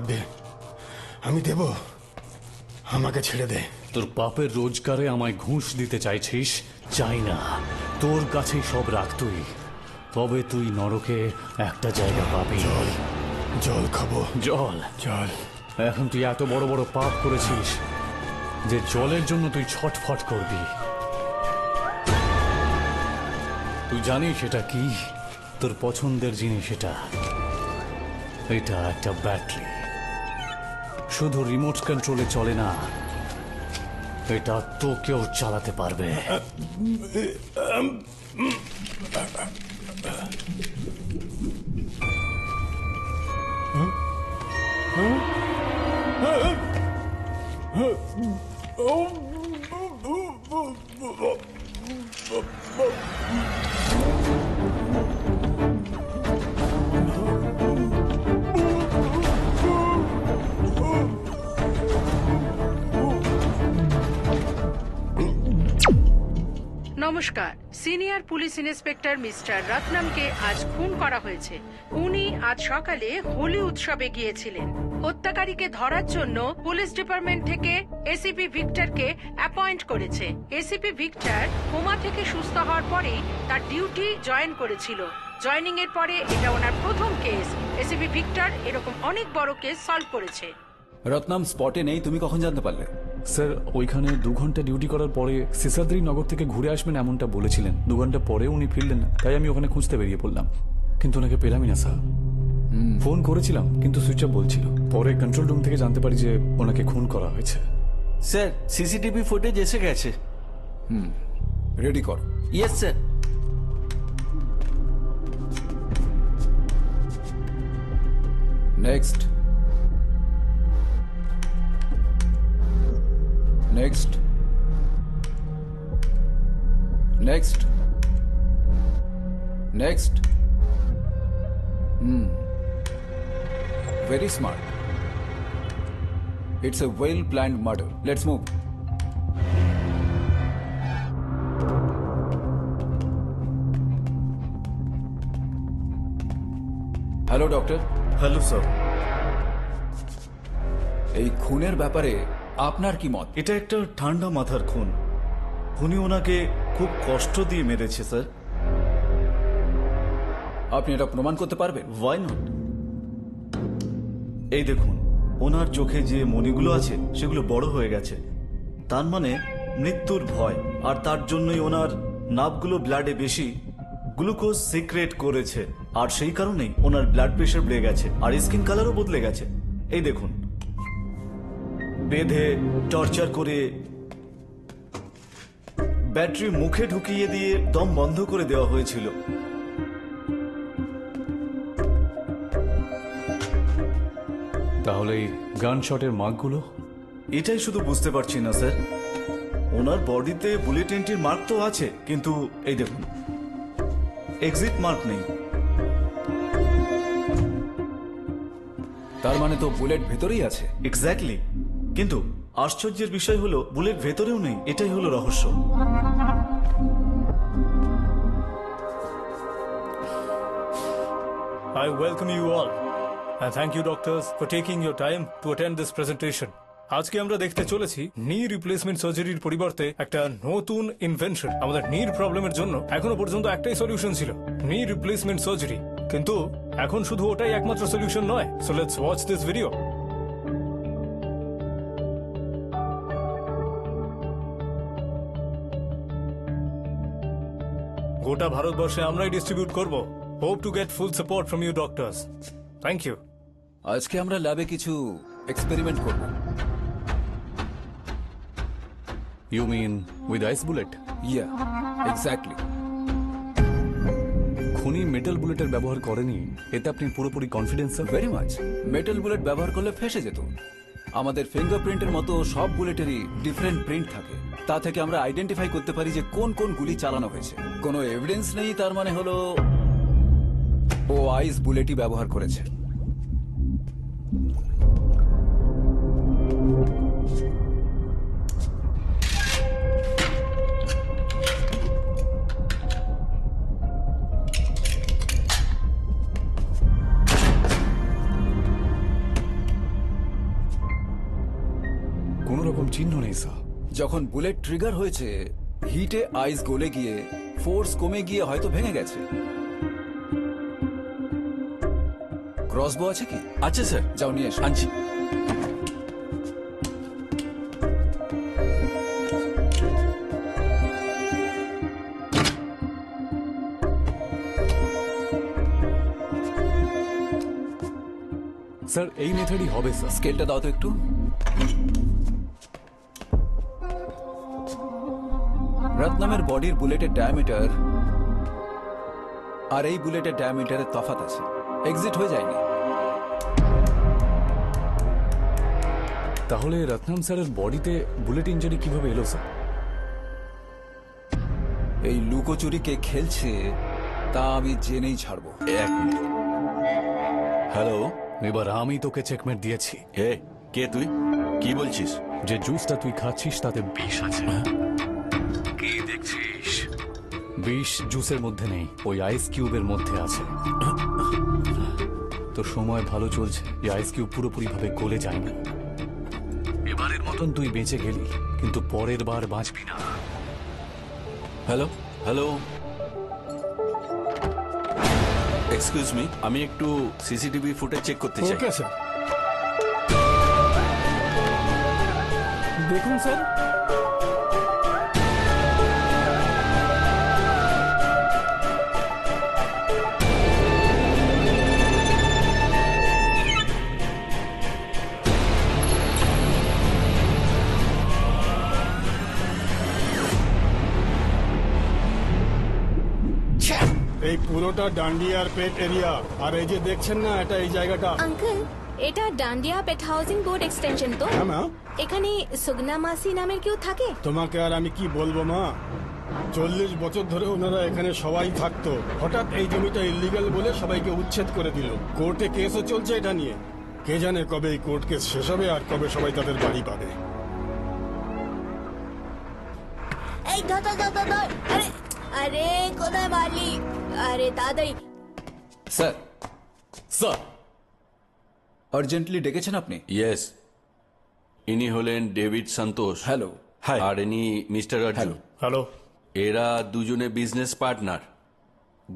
দে, আমি দেব, আমাকে ছেড়ে দে। তোর পাপের রোজগারে আমায় ঘুষ দিতে চাইছিস? চাই না, তোর কাছেই সব রাখ তুই, তবে তুই নরকে একটা জায়গা পাবি। জল, জল খাবো। জল? জল। এখন তুই এত বড় বড় পাপ করেছিস যে জলের জন্য তুই ছটফট করবি। তুই জানিস এটা কি? তোর পছন্দের জিনিস এটা। এটা একটা ব্যাটারি, শুধু রিমোট কন্ট্রোলে চলে না, এটা তোকেও চালাতে পারবে। নমস্কার। সিনিয়র পুলিশ ইন্সপেক্টর মিস্টার রত্নমকে আজ খুন করা হয়েছে। উনি আজ সকালে হোলি উৎসবে গিয়েছিলেন। হত্যাকারীকে ধরার জন্য পুলিশ ডিপার্টমেন্ট থেকে এসিপি ভিক্টরকে অ্যাপয়েন্ট করেছে। এসিপি ভিক্টর কোমা থেকে সুস্থ হওয়ার পরেই তার ডিউটি জয়েন করেছিল। জয়েনিং এর পরে এটা ওনার প্রথম কেস। এসিপি ভিক্টর এরকম অনেক বড় কেস সলভ করেছে। রত্নাম স্পটে নেই, তুমি কখন জানতে পারলে? স্যার, ওইখানে 2 ঘন্টা ডিউটি করার পরে সিসাদ্রি নগর থেকে ঘুরে আসবেন এমনটা বলেছিলেন। 2 ঘন্টা পরে উনি ফিরলেন না, তাই আমি ওখানে খুঁজতে বেরিয়ে পড়লাম, কিন্তু ওনাকে পেলামই না স্যার। ফোন করেছিলাম কিন্তু সুইচ অফ বলছিল। পরে কন্ট্রোল রুম থেকে জানতে পারি যে ওনাকে খুন করা হয়েছে। স্যার, সিসিটিভি ফুটেজ এসে গেছে। রেডি কর। Yes sir. Next, next, next, next. Very smart. It's a well-planned murder. Let's move. Hello doctor. Hello sir. এই খুনের ব্যাপারে আপনার কি মত? এটা একটা ঠান্ডা মাথার খুন। উনি ওনাকে খুব কষ্ট দিয়ে মেরেছে স্যার। আপনি এটা প্রমাণ করতে পারবেন? Why not? এই দেখুন, ওনার চোখে যে মণিগুলো আছে সেগুলো বড় হয়ে গেছে, তার মানে মৃত্যুর ভয়। আর তার জন্যই ওনার নার্ভগুলো ব্লাডে বেশি গ্লুকোজ সিক্রেট করেছে, আর সেই কারণেই ওনার ব্লাড প্রেশার বেড়ে গেছে, আর স্কিন কালারও বদলে গেছে। এই দেখুন, বেঁধে টর্চার করে ব্যাটারি মুখে ঢুকিয়ে দিয়ে দম বন্ধ করে দেওয়া হয়েছিল। তাহলে এই গান শটের মার্কগুলো? এটাই শুধু বুঝতে পারছি না স্যার। ওনার বডিতে বুলেট এন্ট্রির মার্ক তো আছে, কিন্তু এই দেখুন, এক্সিট মার্ক নেই। তার মানে তো বুলেট ভেতরেই আছে। এক্স্যাক্টলি, কিন্তু আশ্চর্যের বিষয় হলো বুলেট ভেতরেও নেই। এটাই হলো রহস্য। I welcome you all and thank you doctors for taking your time to attend this presentation. আজকে আমরা দেখতে চলেছি নি রিপ্লেসমেন্ট সার্জারির পরিবর্তে একটা নতুন ইনভেনশন। আমাদের নির প্রবলেমের জন্য এখনো পর্যন্ত একটাই সলিউশন ছিল, নি রিপ্লেসমেন্ট সার্জারি। কিন্তু এখন শুধু ওটাই একমাত্র সলিউশন নয়। So let's watch this video. গোটা ভারতবর্ষে আমরাই ডিস্ট্রিবিউট করব। Hope to get full support from you doctors. Thank you. আজকে আমরা ল্যাবে কিছু এক্সপেরিমেন্ট করব। You mean with ice bullet? Yeah, exactly. খুনি মেটাল বুলেটের ব্যবহার করেনি, এতে আপনি পুরোপুরি confidence? Very much. Metal bullet ব্যবহার করলে ফেসে যেত। আমাদের ফিঙ্গারপ্রিন্টের মতো সব বুলেটেরই ডিফারেন্ট প্রিন্ট থাকে। তা থেকে আমরা আইডেন্টিফাই করতে পারি যে কোন কোন গুলি চালানো হয়েছে। কোনো এভিডেন্স নেই, তার মানে হলো ও আইস বুলেটই ব্যবহার করেছে। চিহ্ন নেই স্যার। যখন বুলেট ট্রিগার হয়েছে হিটে আইস গলে গিয়ে ফোর্স কমে গিয়ে হয়তো ভেঙে গেছে। ক্রসবো আছে কি? আচ্ছা স্যার, যাও নিয়ে এসো। আনছি। স্যার এই মেথডই হবে স্যার। স্কেলটা দাও তো একটু। রত্নামের বডির বুলেটের ডায়ামিটার আর এই বুলেটের ডায়ামিটারের তফাৎ আছে, এক্সিট হয়ে যায়নি। তাহলে রত্নাম স্যারের বডিতে বুলেট ইঞ্জুরি কিভাবে এলো স্যার? এই লুকোচুরি কে খেলছে তা আমি জেনেই ছাড়বো। এক মিনিট। হ্যালো, এবার আমি তোকে চেকমেট দিয়েছি। হে, কে তুই? কি বলছিস? যে জুসটা তুই খাচ্ছিস তাতে বিষ আছে। কি দেখছিস? বিষ জুসের মধ্যে নেই, ওই আইস কিউবের মধ্যে আছে। তো সময় ভালো চলছে, এই আইস কিউব পুরোপুরি ভাবে গলে যায়নি। এবারের মতন তুই বেঁচে গেলি, কিন্তু পরের বার বাঁচবি না। হ্যালো হ্যালো, এক্সকিউজ মি, আমি একটু সিসিটিভি ফুটেজ চেক করতে চাই। Okay sir. দেখুন স্যার, এই পুরোটা ডান্ডিয়ার পেট এরিয়া। আর এই যে দেখছেন না, এটা এই জায়গাটা। আঙ্কেল, এটা ডান্ডিয়া পেট হাউজিং বোর্ড এক্সটেনশন তো? হ্যাঁ মা, এখানে সুগনা মাসি নামের কেউ থাকে? তোমাকে আর আমি কি বলবো মা, 40 বছর ধরে ওনারা এখানে সবাই থাকতো। হঠাৎ এই জমিটা ইলিগাল বলে সবাইকে উচ্ছেদ করে দিল। কোর্টে কেসও চলছে এটা নিয়ে। কে জানে কবে এই কোর্ট কেস শেষ হবে আর কবে সবাই তাদের বাড়ি পাবে। এই দাদা দাদা দাদা, আরে আরে কোথায় বালি? আরে দাদাই, স্যার, স্যার আর্জেন্টলি ডেকেছেন আপনি? ইয়েস, ইনি হলেন ডেভিড সন্তোষ। হ্যালো। হাই। আর ইনি মিস্টার অর্জুন। হ্যালো। হ্যালো। এরা দুজনে বিজনেস পার্টনার।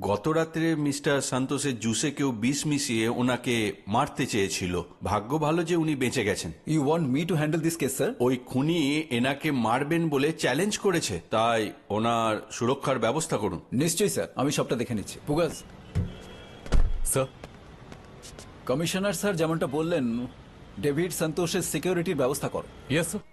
গত রাত্রে মিস্টার সন্তোষের জুসে কেউ বিষ মিশিয়ে ওনাকে মারতে চেয়েছিল। ভাগ্য ভালো যে উনি বেঁচে গেছেন। You want me to handle this case sir? ওই খুনি এনাকে মারবেন বলে চ্যালেঞ্জ করেছে, তাই ওনার সুরক্ষার ব্যবস্থা করুন। নিশ্চয়ই স্যার, আমি সবটা দেখে নিচ্ছি। পুগাস, স্যার কমিশনার স্যার যেমনটা বললেন, ডেভিড সন্তোষের সিকিউরিটির ব্যবস্থা করো। Yes sir.